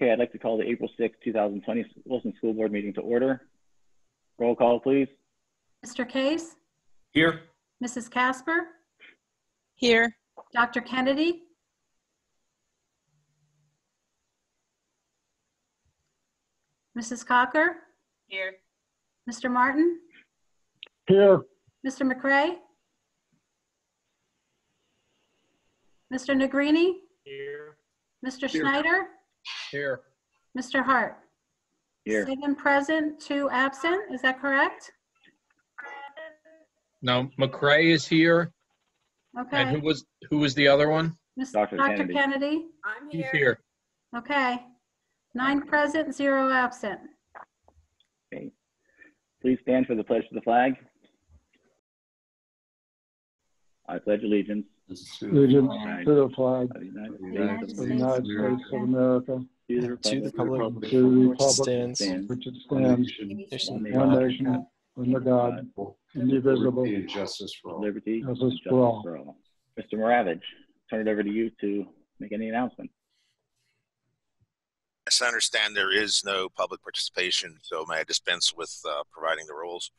Okay, I'd like to call the April 6, 2020 Wilson School Board meeting to order. Roll call, please. Mr. Case? Here. Mrs. Casper? Here. Dr. Kennedy? Mrs. Cocker? Here. Mr. Martin? Here. Mr. McRae? Mr. Negrini? Here. Mr. Schneider? Here. Mr. Hart? Here. 7 present, 2 absent. Is that correct? No, McRae is here. And Okay. who was the other one? Dr. Dr. Kennedy. Kennedy? I'm He's here. here. Okay. 9 present, 0 absent. Okay. Please stand for the pledge to the flag. I pledge allegiance Allegiance to the flag of the United United States of of the America, United States of America, to the republic to the which republic stands which it stands, nation one nation, under God, indivisible, and justice for all. liberty, and Justice justice for all. for all. Mr. Moravich, turn it over to you to make any announcement. Yes, I understand there is no public participation, so may I dispense with providing the rules?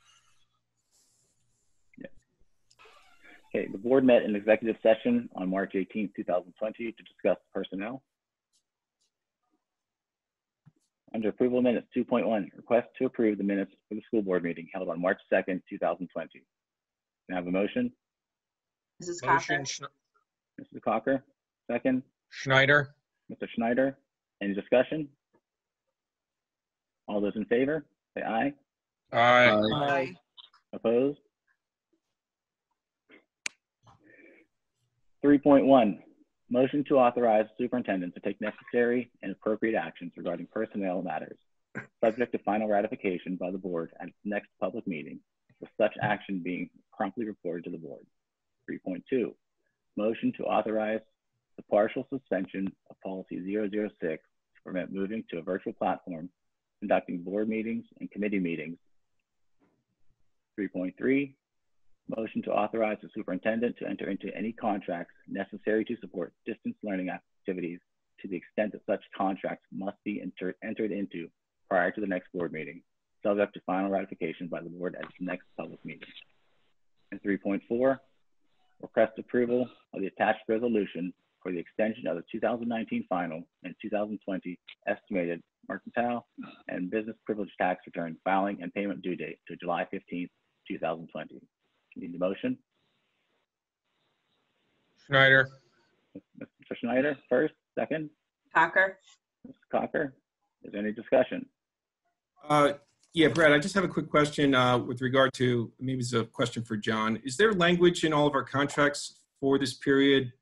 Okay, the board met in executive session on March 18, 2020 to discuss personnel. Under approval of minutes 2.1, request to approve the minutes for the school board meeting held on March 2nd, 2020. Can I have a motion? Mrs. Cocker. Motion Mr. Cocker, second. Schneider. Mr. Schneider, any discussion? All those in favor, say aye. Aye. Aye. Opposed? 3.1, motion to authorize the superintendent to take necessary and appropriate actions regarding personnel matters, subject to final ratification by the board at its next public meeting, with such action being promptly reported to the board. 3.2, motion to authorize the partial suspension of policy 006 to permit moving to a virtual platform, conducting board meetings and committee meetings. 3.3, motion to authorize the superintendent to enter into any contracts necessary to support distance learning activities to the extent that such contracts must be entered into prior to the next board meeting, subject to final ratification by the board at its next public meeting. And 3.4, request approval of the attached resolution for the extension of the 2019 final and 2020 estimated mercantile and business privilege tax return filing and payment due date to July 15th, 2020. Need the motion? Schneider. Mr. Schneider, first, second. Cocker. Mr. Cocker, is there any discussion? Yeah, Brad, I just have a quick question with regard to, maybe it's a question for John. Is there language in all of our contracts for this period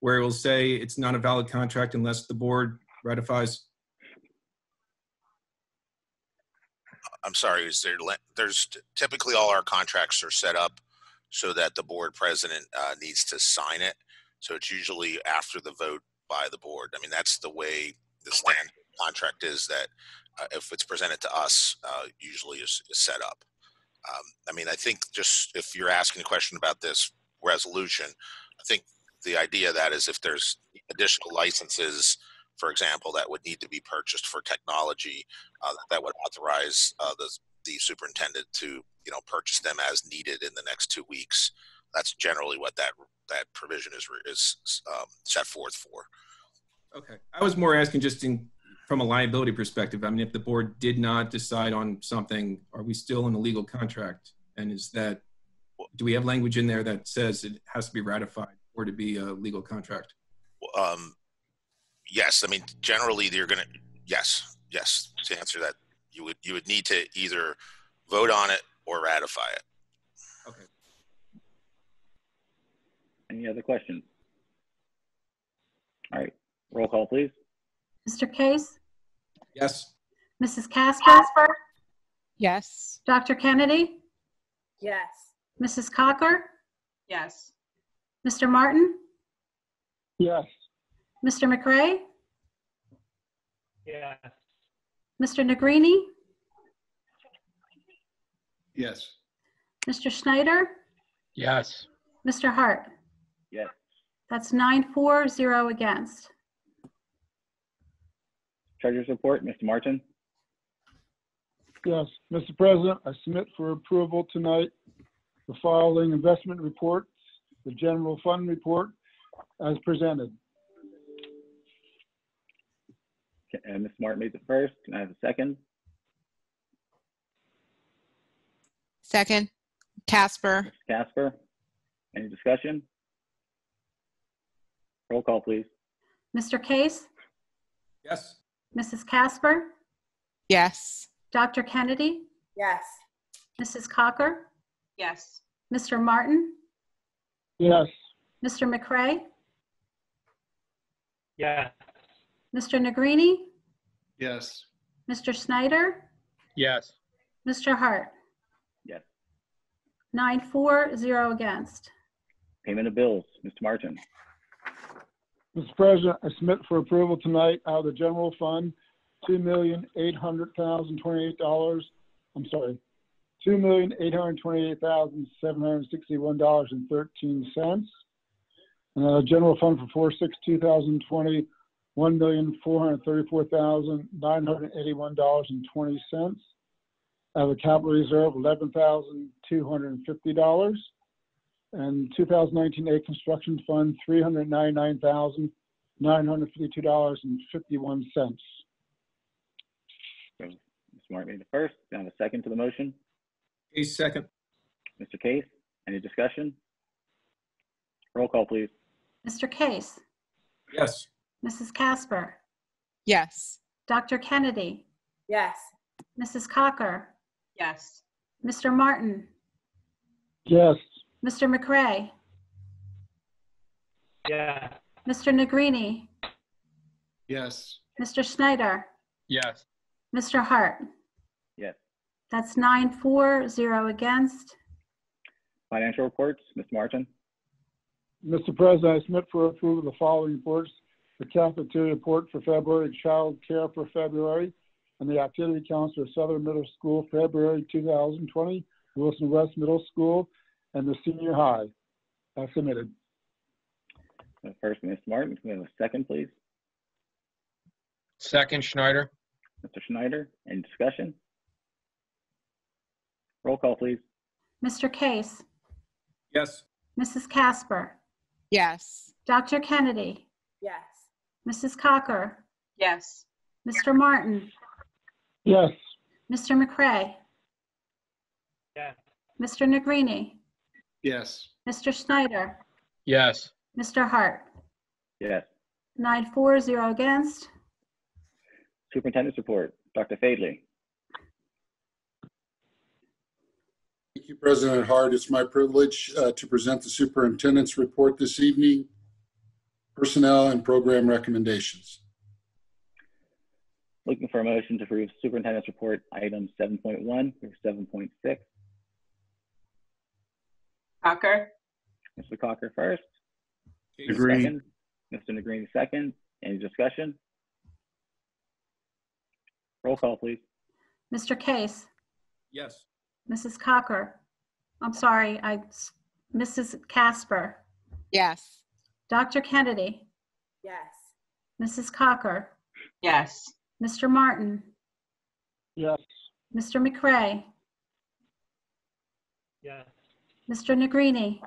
where it will say it's not a valid contract unless the board ratifies? I'm sorry, there's typically all our contracts are set up so that the board president needs to sign it. So it's usually after the vote by the board. I mean, that's the way the standard contract is, that if it's presented to us, usually is set up. I mean, I think just if you're asking a question about this resolution, I think the idea of that is if there's additional licenses, for example, that would need to be purchased for technology, that would authorize the superintendent to, purchase them as needed in the next 2 weeks. That's generally what that provision is set forth for. Okay, I was more asking just from a liability perspective. I mean, if the board did not decide on something, are we still in a legal contract? And do we have language in there that says it has to be ratified for to be a legal contract? Yes, I mean, generally yes, to answer that, you would need to either vote on it or ratify it. Okay. Any other questions? All right, roll call, please. Mr. Case? Yes. Mrs. Casper? Yes. Dr. Kennedy? Yes. Mrs. Cocker? Yes. Mr. Martin? Yes. Mr. McRae? Yes. Mr. Negrini? Yes. Mr. Schneider? Yes. Mr. Hart? Yes. That's 9-4, 0 against. Treasurer's report, Mr. Martin. Yes, Mr. President, I submit for approval tonight the following investment reports, the general fund report as presented. And Ms. Martin made the first. Can I have a second? Second, Casper. Mr. Casper. Any discussion? Roll call, please. Mr. Case, Yes. Mrs. Casper, Yes. Dr. Kennedy, Yes. Mrs. Cocker, Yes. Mr. Martin, Yes, Mr. McCray, yes, Mr. Negrini, Yes. Mr. Snyder, Yes. Mr. Hart. Yes. 9-4, 0 against. Payment of bills, Mr. Martin. Mr. President, I submit for approval tonight out of the general fund, $2,800,028. I'm sorry, $2,828,761.13. General fund for 4/6/2020, $1,434,981.20. I have a capital reserve, $11,250. And 2019 A construction fund, $399,952.51. Mr. Martin made the first. Can I have a second to the motion? Case second. Mr. Case, any discussion? Roll call, please. Mr. Case, Yes. Mrs. Casper, Yes. Dr. Kennedy, Yes. Mrs. Cocker, Yes. Mr. Martin, Yes, Mr. McCray, yes, Mr. Negrini, Yes. Mr. Snyder, Yes. Mr. Hart. Yes. That's 9-4, 0 against. Financial reports, Mr. Martin. Mr. President, I submit for approval the following reports: the cafeteria report for February, child care for February, and the activity counts for Southern Middle School, February 2020, Wilson West Middle School, and the senior high. As submitted. First, Mr. Martin. Can we have a second, please? Second, Schneider. Mr. Schneider, any discussion? Roll call, please. Mr. Case, Yes. Mrs. Casper, Yes. Dr. Kennedy, Yes. Mrs. Cocker, Yes. Mr. Martin, Yes, Mr. McCray, yes, Mr. Negrini, Yes. Mr. Snyder, Yes. Mr. Hart. Yes. 9-4, 0 against. Superintendent's report, Dr. Fadley. Thank you, President Hart. It's my privilege to present the superintendent's report this evening. Personnel and program recommendations. Looking for a motion to approve superintendent's report items 7.1 through 7.6. Cocker? Mr. Cocker first. Agreed. Second. Mr. Negrini second. Any discussion? Roll call, please. Mr. Case, Yes. Mrs. Cocker, I'm sorry, Mrs. Casper, Yes. Dr. Kennedy, Yes. Mrs. Cocker, Yes. Mr. Martin, yes, Mr. McCray, yes, Mr. Negrini,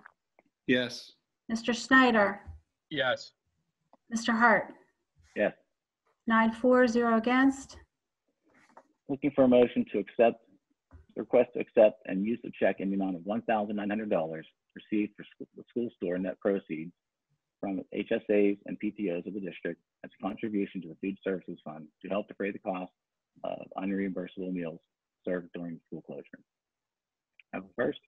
Yes. Mr. Snyder, Yes. Mr. Hart. Yes. 9-4, 0 against. Looking for a motion to request to accept and use a check in the amount of $1,900 received for the school store net proceeds from HSAs and PTOs of the district as a contribution to the Food Services Fund to help defray the cost of unreimbursable meals served during the school closure. Have a first.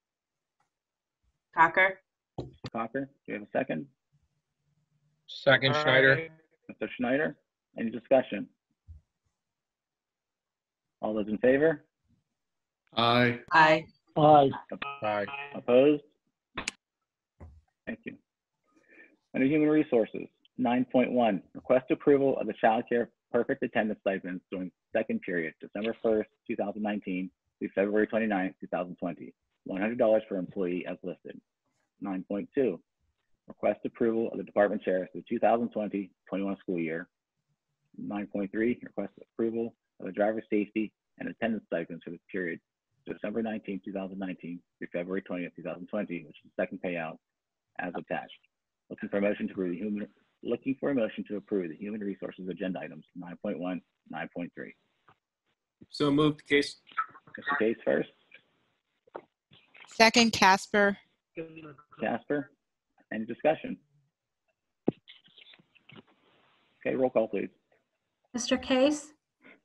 Cocker? Mr. Cocker, do you have a second? Second, Schneider. Mr. Schneider, any discussion? All those in favor? Aye. Aye. aye, Aye. Opposed? Thank you. Under Human Resources, 9.1, request approval of the child care perfect attendance stipends during second period, December 1st, 2019 through February 29th, 2020. $100 per employee as listed. 9.2, request approval of the department chairs for the 2020-21 school year. 9.3, request approval of a driver safety and attendance stipends for the period December 19, 2019 through February 20, 2020, which is the second payout as attached. Looking for a motion to approve the human resources agenda items 9.1, 9.3. So moved, Case. Mr. Case first. Second, Casper. Casper. Any discussion? Okay, roll call, please. Mr. Case?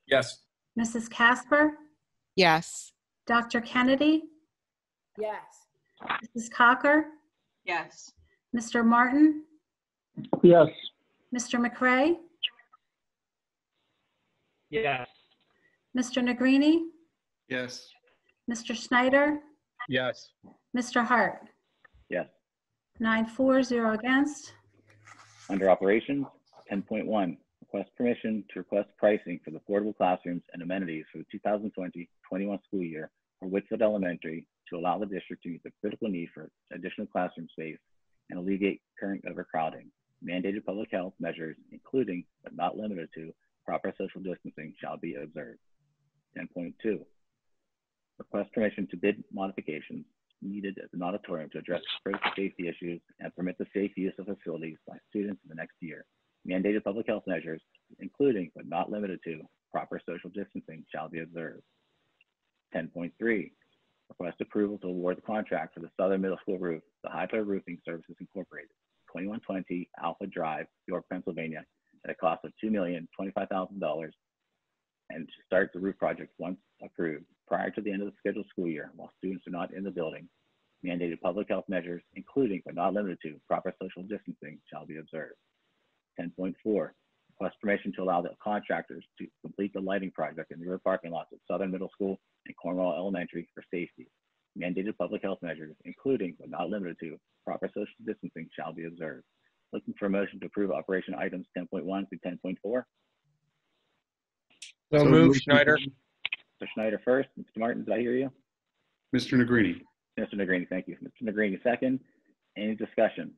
Yes. Mrs. Casper? Yes. Dr. Kennedy? Yes. Mrs. Cocker? Yes. Mr. Martin? Yes. Mr. McCray? Yes. Mr. Negrini? Yes. Mr. Schneider? Yes. Mr. Hart? Yes. 9-4, 0 against. Under operations, 10.1, request permission to request pricing for the portable classrooms and amenities for the 2020-21 school year for Whitfield Elementary to allow the district to meet the critical need for additional classroom space and alleviate current overcrowding. Mandated public health measures, including but not limited to proper social distancing, shall be observed. 10.2, request permission to bid modifications needed at an auditorium to address critical safety issues and permit the safe use of facilities by students in the next year. Mandated public health measures, including but not limited to proper social distancing, shall be observed. 10.3, request approval to award the contract for the Southern Middle School roof to Highclere Roofing Services Incorporated, 2120 Alpha Drive, York, Pennsylvania, at a cost of $2,025,000, and to start the roof project once approved prior to the end of the scheduled school year while students are not in the building. Mandated public health measures, including but not limited to proper social distancing, shall be observed. 10.4, request permission to allow the contractors to complete the lighting project in the rear parking lots at Southern Middle School and Cornwall Elementary for safety. Mandated public health measures, including but not limited to proper social distancing, shall be observed. Looking for a motion to approve operation items 10.1 through 10.4. So moved, Schneider. Mr. Schneider first. Mr. Martin, did I hear you? Mr. Negrini. Mr. Negrini, thank you. Mr. Negrini, second. Any discussion?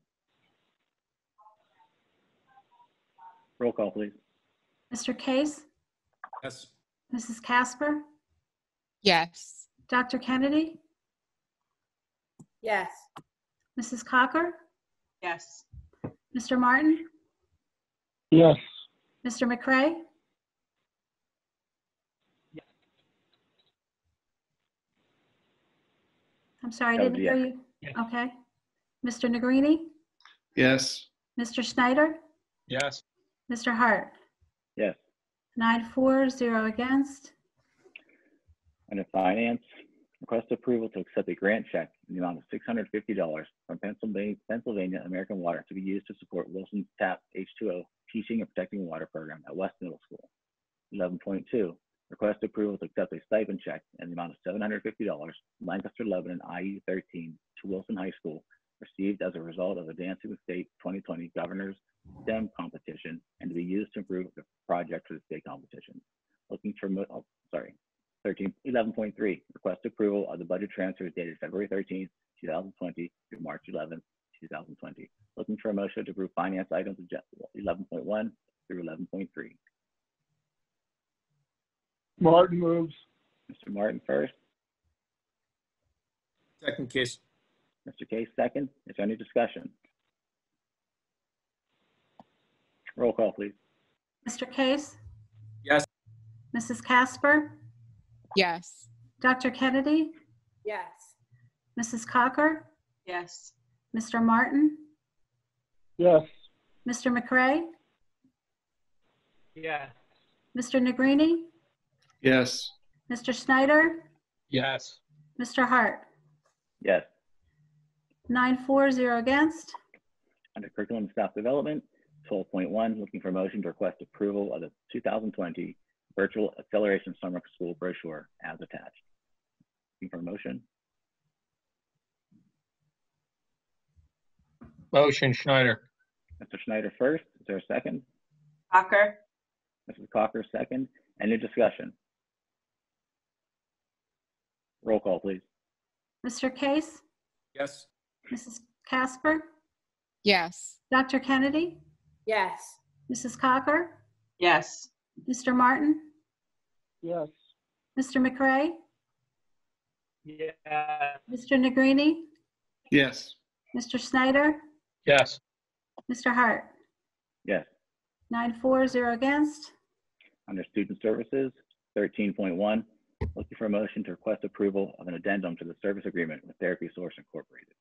Roll call, please. Mr. Case? Yes. Mrs. Casper? Yes. Dr. Kennedy? Yes. Mrs. Cocker? Yes. Mr. Martin? Yes. Mr. McCray? I'm sorry, I That was didn't hear yes. you. Okay. Mr. Negrini? Yes. Mr. Schneider? Yes. Mr. Hart? Yes. 9-4, 0 against. Under finance, request approval to accept a grant check in the amount of $650 from Pennsylvania American Water to be used to support Wilson's TAP H2O Teaching and Protecting Water program at West Middle School. 11.2, request approval to accept a stipend check in the amount of $750 Lancaster Lebanon IE 13 to Wilson High School, received as a result of the Dancing with State 2020 Governor's STEM competition and to be used to improve the project for the state competition. Looking for, 11.3, request approval of the budget transfers dated February 13th, 2020 through March 11th, 2020. Looking for a motion to approve finance items 11.1 through 11.3. Martin moves. Mr. Martin first. Second, Case. Mr. Case second. Is there any discussion? Roll call, please. Mr. Case? Yes. Mrs. Casper? Yes. Dr. Kennedy? Yes. Mrs. Cocker? Yes. Mr. Martin? Yes. Mr. McCray? Yes. Mr. Negrini? Yes. Mr. Schneider? Yes. Mr. Hart? Yes. 9-4, 0 against. Under curriculum and staff development, 12.1, looking for a motion to request approval of the 2020 Virtual Acceleration Summer School brochure as attached. Looking for a motion. Motion, Schneider. Mr. Schneider first. Is there a second? Cocker? Mrs. Cocker second. Any discussion? Roll call, please. Mr. Case? Yes. Mrs. Casper? Yes. Dr. Kennedy? Yes. Mrs. Cocker? Yes. Mr. Martin, Yes. Mr. McCray, Yes. Mr. Negrini, Yes. Mr. Snyder, Yes. Mr. Hart. Yes. 9-4, 0 against. Under Student Services, 13.1, looking for a motion to request approval of an addendum to the service agreement with Therapy Source Incorporated.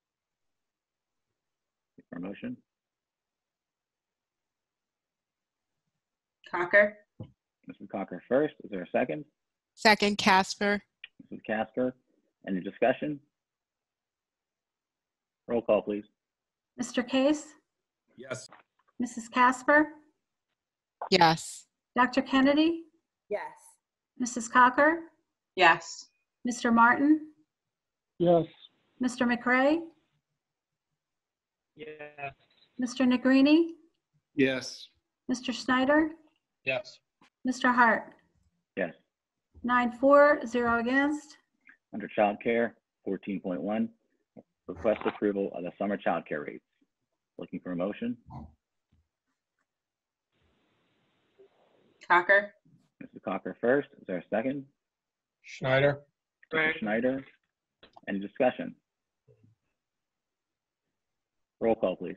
Looking for a motion? Cocker? Mrs. Cocker first. Is there a second? Second, Casper. Mrs. Casper. Any discussion? Roll call, please. Mr. Case, Yes. Mrs. Casper, Yes. Dr. Kennedy, Yes. Mrs. Cocker, Yes. Mr. Martin, Yes. Mr. McCray, Yes. Mr. Negrini, Yes. Mr. Snyder, Yes. Mr. Hart. Yes. 9-4, 0 against. Under Child Care, 14.1, request approval of the summer child care rates. Looking for a motion? Cocker? Mrs. Cocker first. Is there a second? Schneider. Mr. Schneider. Any discussion? Roll call, please.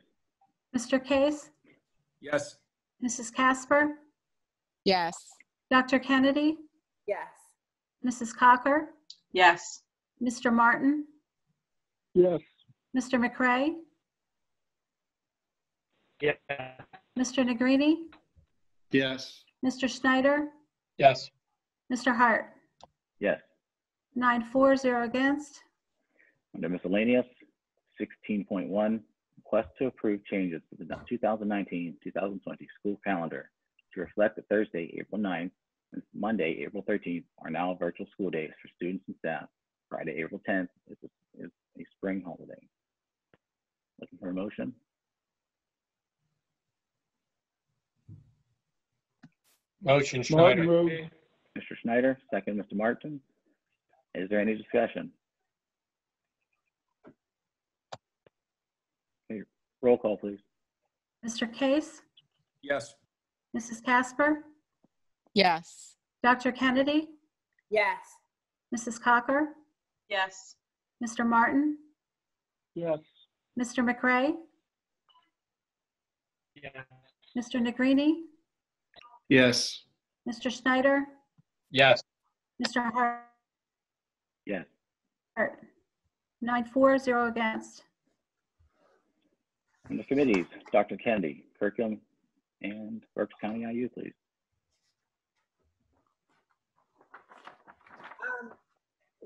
Mr. Case, Yes. Mrs. Casper, Yes. Dr. Kennedy, Yes. Mrs. Cocker, Yes. Mr. Martin, Yes. Mr. McCray, Yes. Mr. Negrini, Yes. Mr. Snyder, Yes. Mr. Hart. Yes. 9-4, 0 against. Under Miscellaneous, 16.1, request to approve changes to the 2019-2020 school calendar to reflect that Thursday, April 9th, and Monday, April 13th are now virtual school days for students and staff. Friday, April 10th is a spring holiday. Looking for a motion? Motion Martin Schneider. moves. Mr. Schneider, second, Mr. Martin. Is there any discussion? Okay, roll call, please. Mr. Case, Yes. Mrs. Casper, Yes. Dr. Kennedy, Yes. Mrs. Cocker, Yes. Mr. Martin, Yes. Mr. McCray, Yes. Mr. Negrini, Yes. Mr. Snyder, Yes. Mr. Hart. Yes. 9-4, 0 against. Under committees, Dr. Kennedy, Curriculum and Berks County IU, please.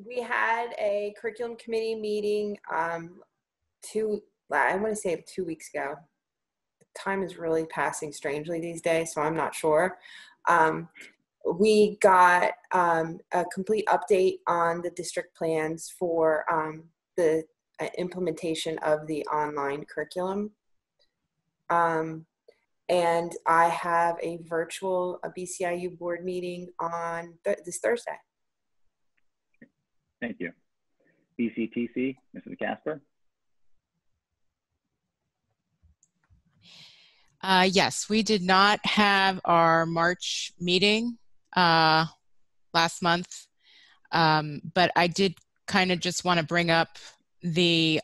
We had a curriculum committee meeting I want to say 2 weeks ago. Time is really passing strangely these days, so I'm not sure. We got a complete update on the district plans for the implementation of the online curriculum. And I have a virtual BCIU board meeting on this Thursday. Thank you. BCTC, Mrs. Casper. Yes, we did not have our March meeting last month, but I did kind of just want to bring up the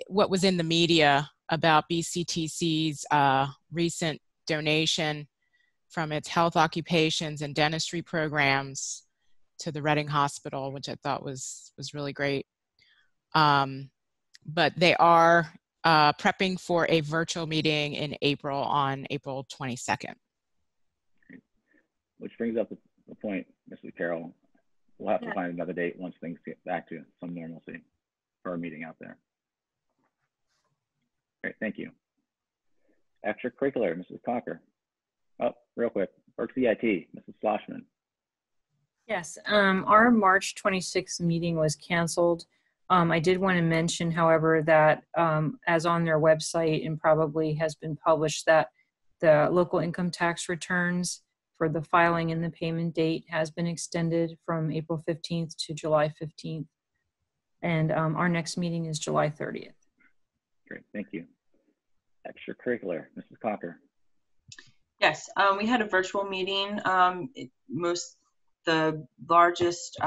what was in the media about BCTC's recent donation from its health occupations and dentistry programs to the Reading Hospital, which I thought was really great. But they are prepping for a virtual meeting in April on April 22nd. Which brings up the point, Mrs. Carroll. We'll have to find another date once things get back to some normalcy for our meeting out there. Great, thank you. Extracurricular, Mrs. Cocker. Oh, real quick, Berks EIT, Mrs. Schlossman. Yes, our March 26th meeting was canceled. I did want to mention, however, that as on their website and probably has been published, that the local income tax returns for the filing and the payment date has been extended from April 15th to July 15th. And our next meeting is July 30th. Great, thank you. Extracurricular, Mrs. Cocker. Yes, we had a virtual meeting. The largest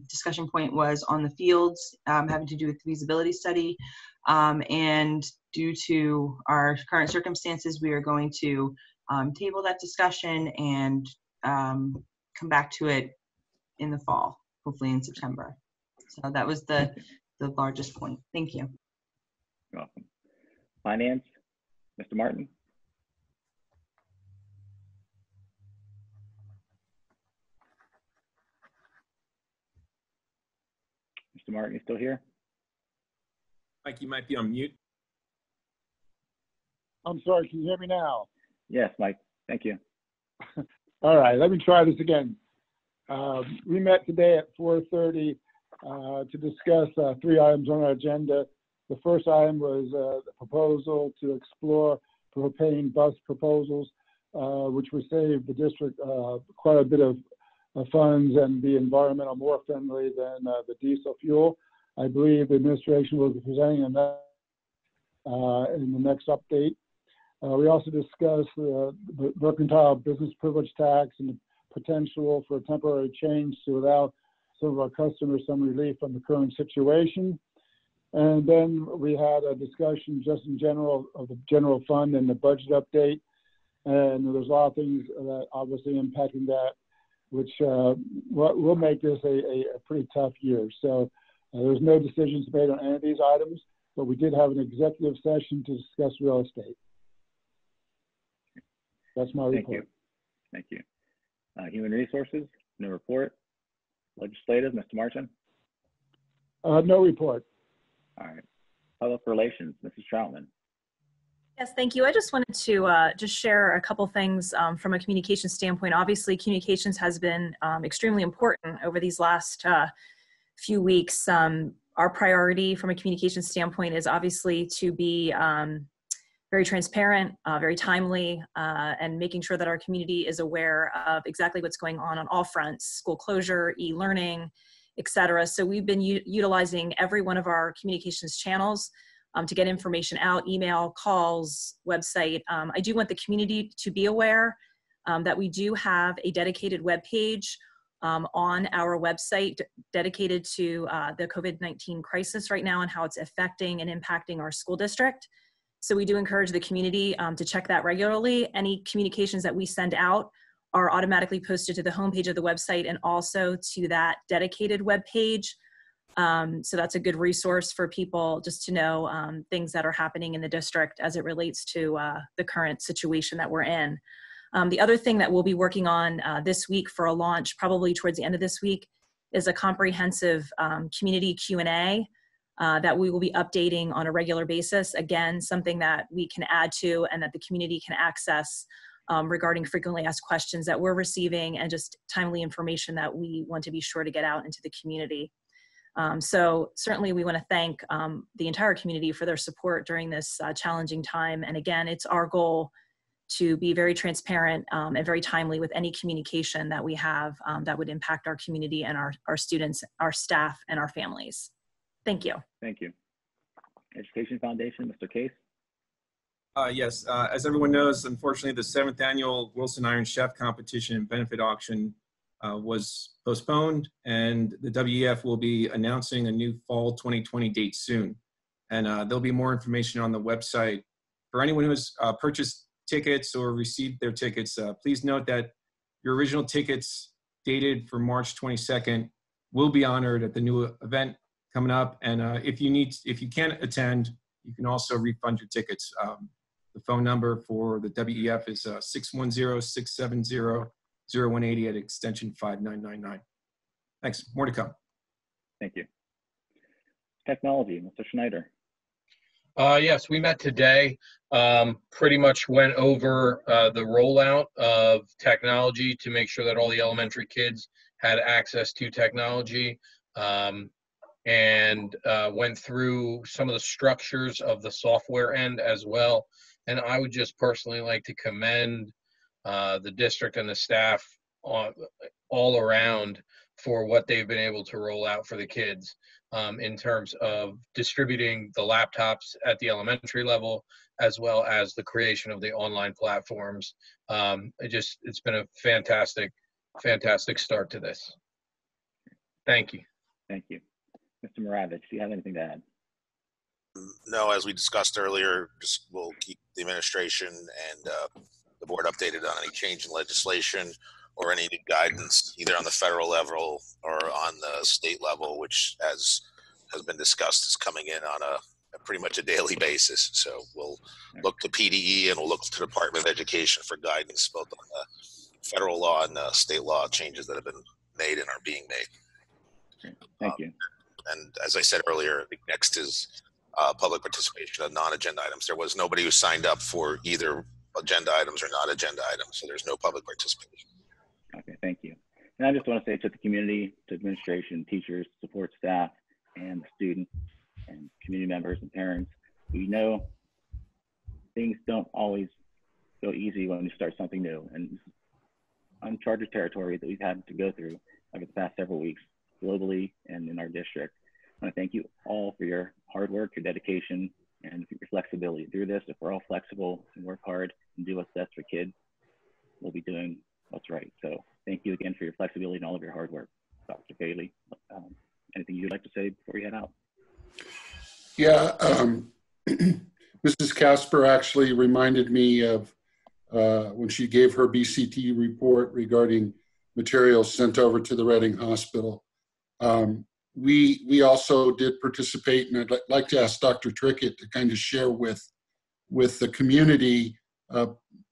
discussion point was on the fields, having to do with the feasibility study. And due to our current circumstances, we are going to table that discussion and come back to it in the fall, hopefully in September. So that was the largest point. Thank you. You're welcome. Finance, Mr. Martin. Mr. Martin, you still here? Mike, you might be on mute. I'm sorry, can you hear me now? Yes, Mike. Thank you. All right, let me try this again. We met today at 4:30 to discuss 3 items on our agenda. The first item was the proposal to explore propane bus proposals, which would save the district quite a bit of funds and be environmental more friendly than the diesel fuel. I believe the administration will be presenting that in the next update. We also discussed the mercantile business privilege tax and the potential for a temporary change to allow some of our customers some relief from the current situation. And then we had a discussion just in general of the general fund and the budget update. And there's a lot of things that obviously impacting that, which will make this a pretty tough year. So there's no decisions made on any of these items, but we did have an executive session to discuss real estate. That's my report. Thank you. Human Resources, no report. Legislative, Mr. Martin. No report. All right. Public Relations, Mrs. Troutman. Yes, thank you. I just wanted to just share a couple things from a communication standpoint. Obviously, communications has been extremely important over these last few weeks. Our priority from a communication standpoint is obviously to be very transparent, very timely, and making sure that our community is aware of exactly what's going on all fronts: school closure, e-learning, et cetera. So we've been utilizing every one of our communications channels to get information out: email, calls, website. I do want the community to be aware that we do have a dedicated web page on our website dedicated to the COVID-19 crisis right now and how it's affecting and impacting our school district. So we do encourage the community to check that regularly. Any communications that we send out are automatically posted to the homepage of the website and also to that dedicated web page. So that's a good resource for people just to know things that are happening in the district as it relates to the current situation that we're in. The other thing that we'll be working on this week for a launch, probably towards the end of this week, is a comprehensive community Q&A that we will be updating on a regular basis. Again, something that we can add to and that the community can access regarding frequently asked questions that we're receiving and just timely information that we want to be sure to get out into the community. So certainly we want to thank the entire community for their support during this challenging time. And again, it's our goal to be very transparent and very timely with any communication that we have that would impact our community and our students, our staff, and our families. Thank you. Thank you. Education Foundation, Mr. Case. Yes, as everyone knows, unfortunately, the 7th annual Wilson Iron Chef competition and benefit auction was postponed, and the WEF will be announcing a new fall 2020 date soon. And there'll be more information on the website. For anyone who has purchased tickets or received their tickets, please note that your original tickets dated for March 22nd will be honored at the new event coming up. And if you can't attend, you can also refund your tickets. The phone number for the WEF is 610-670-0180 at extension 5999. Thanks. More to come. Thank you. Technology, Mr. Schneider. Yes, we met today. Pretty much went over the rollout of technology to make sure that all the elementary kids had access to technology, and went through some of the structures of the software end as well. And I would just personally like to commend the district and the staff all around for what they've been able to roll out for the kids in terms of distributing the laptops at the elementary level, as well as the creation of the online platforms. It's been a fantastic start to this. Thank you. Thank you. Mr. Moravich, do you have anything to add? No, as we discussed earlier, just we'll keep the administration and the board updated on any change in legislation or any new guidance, either on the federal level or on the state level, which, as has been discussed, is coming in on a pretty much a daily basis. So we'll look to PDE and we'll look to the Department of Education for guidance, both on the federal law and state law changes that have been made and are being made. Thank you. And as I said earlier, I think next is public participation of non-agenda items. There was nobody who signed up for either agenda items or non-agenda items, so there's no public participation. Okay, thank you. And I just want to say to the community, to administration, teachers, support staff, and the students, and community members and parents, we know things don't always go easy when you start something new, and uncharted territory that we've had to go through over the past several weeks, globally and in our district. I want to thank you all for your hard work, your dedication, and your flexibility through this. If we're all flexible and work hard and do what's best for kids, we'll be doing what's right. So thank you again for your flexibility and all of your hard work. Dr. Bailey, anything you'd like to say before we head out? Yeah, Mrs. Casper actually reminded me of when she gave her BCT report regarding materials sent over to the Reading Hospital. We also did participate, and I'd like to ask Dr. Trickett to kind of share with the community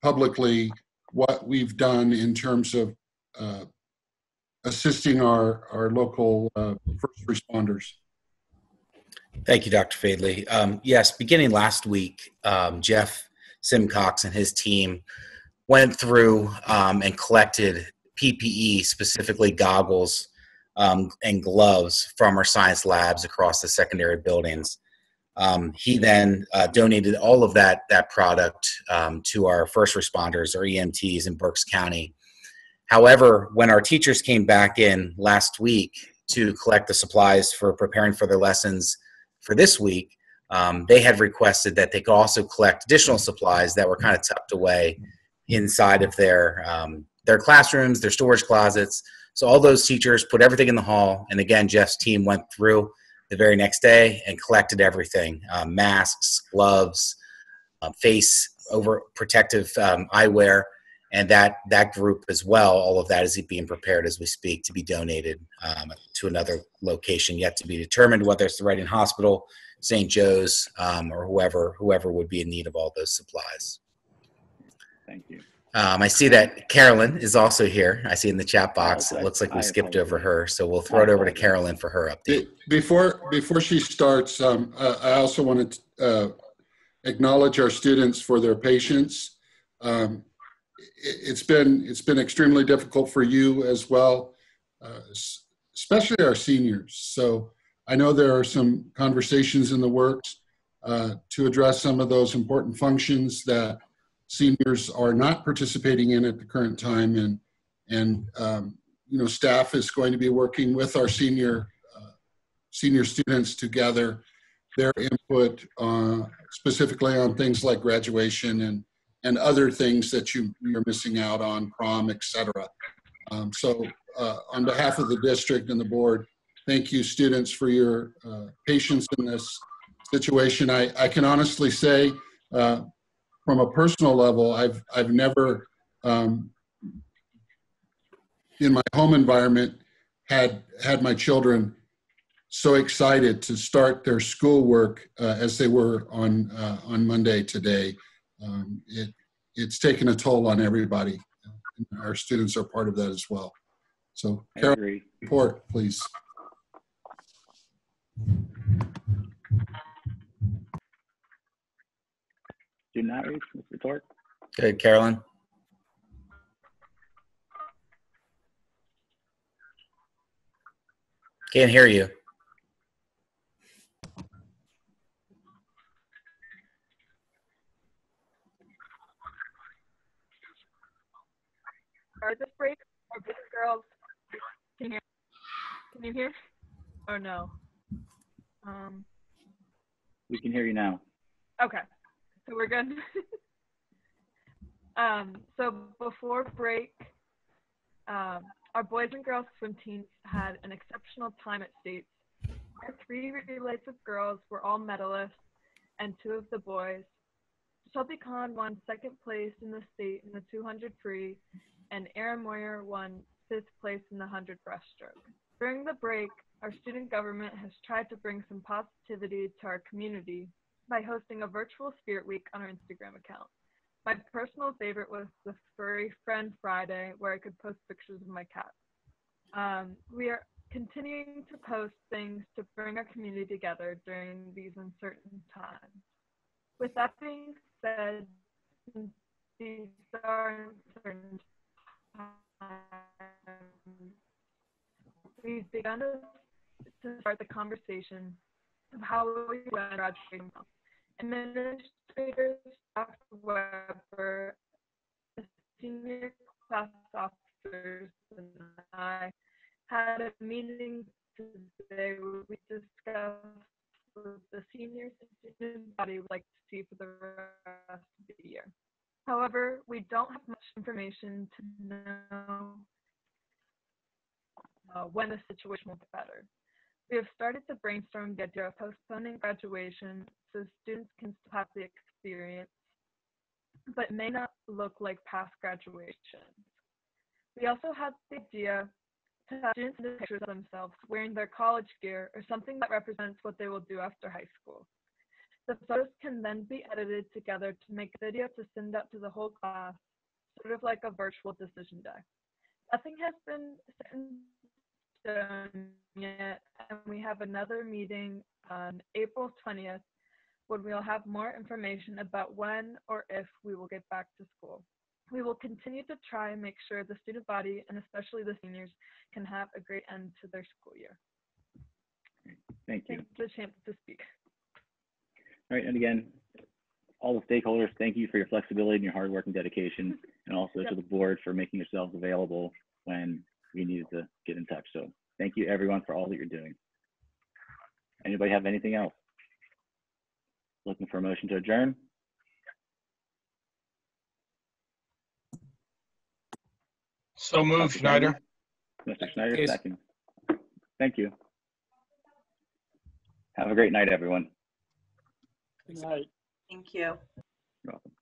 publicly what we've done in terms of assisting our local first responders. Thank you, Dr. Fadley. Yes, beginning last week, Jeff Simcox and his team went through and collected PPE, specifically goggles and gloves from our science labs across the secondary buildings. He then donated all of that product to our first responders, or EMTs in Berks County. However, when our teachers came back in last week to collect the supplies for preparing for their lessons for this week, they had requested that they could also collect additional supplies that were kind of tucked away inside of their classrooms, their storage closets. So all those teachers put everything in the hall, and again, Jeff's team went through the very next day and collected everything, masks, gloves, face over protective eyewear, and that group as well, all of that is being prepared as we speak to be donated to another location yet to be determined, whether it's the Reading Hospital, St. Joe's, or whoever would be in need of all those supplies. Thank you. I see that Carolyn is also here. I see in the chat box. It looks like we skipped over her, so we'll throw it over to Carolyn for her update. Before she starts, I also want to acknowledge our students for their patience. It's been extremely difficult for you as well, especially our seniors. So I know there are some conversations in the works to address some of those important functions that seniors are not participating in at the current time, and staff is going to be working with our senior students to gather their input specifically on things like graduation and other things that you're missing out on, prom, etc. So on behalf of the district and the board, thank you, students, for your patience in this situation. I can honestly say, from a personal level, I've never, in my home environment, had my children so excited to start their schoolwork as they were on Monday today. It's taken a toll on everybody. Our students are part of that as well. So, Carol, report, please. Student outreach, Mr. Tork. Good, Carolyn. Can't hear you. Or this break, or this girls, can you hear? Can you hear? Or no? We can hear you now. Okay, so we're good. So before break, our boys and girls swim teams had an exceptional time at states. Our 3 relays of girls were all medalists, and 2 of the boys. Shelby Khan won 2nd place in the state in the 200 free, and Aaron Moyer won 5th place in the 100 breaststroke. During the break, our student government has tried to bring some positivity to our community by hosting a virtual Spirit Week on our Instagram account. My personal favorite was the Furry Friend Friday, where I could post pictures of my cat. We are continuing to post things to bring our community together during these uncertain times. With that being said, these are uncertain times. We've begun to start the conversation of how we went graduating. Administrators, Dr. Weber, the senior class officers, and I had a meeting today where we discussed what the seniors and student body would like to see for the rest of the year. However, we don't have much information to know when the situation will get better. We have started to brainstorm the idea of postponing graduation so students can still have the experience, but may not look like past graduations. We also had the idea to have students send pictures of themselves wearing their college gear or something that represents what they will do after high school. The photos can then be edited together to make a video to send out to the whole class, sort of like a virtual decision day. Nothing has been set in stone yet, and we have another meeting on April 20th when we'll have more information about when or if we will get back to school. We will continue to try and make sure the student body, and especially the seniors, can have a great end to their school year. Thank you. Thanks for the chance to speak. All right, and again, all the stakeholders, thank you for your flexibility and your hard work and dedication, and also to the board for making yourselves available when we needed to get in touch. So thank you everyone for all that you're doing. Anybody have anything else? Looking for a motion to adjourn? So moved, Schneider. Mr. Schneider, Yes. second. Thank you. Have a great night, everyone. Good night. Thank you. You're welcome.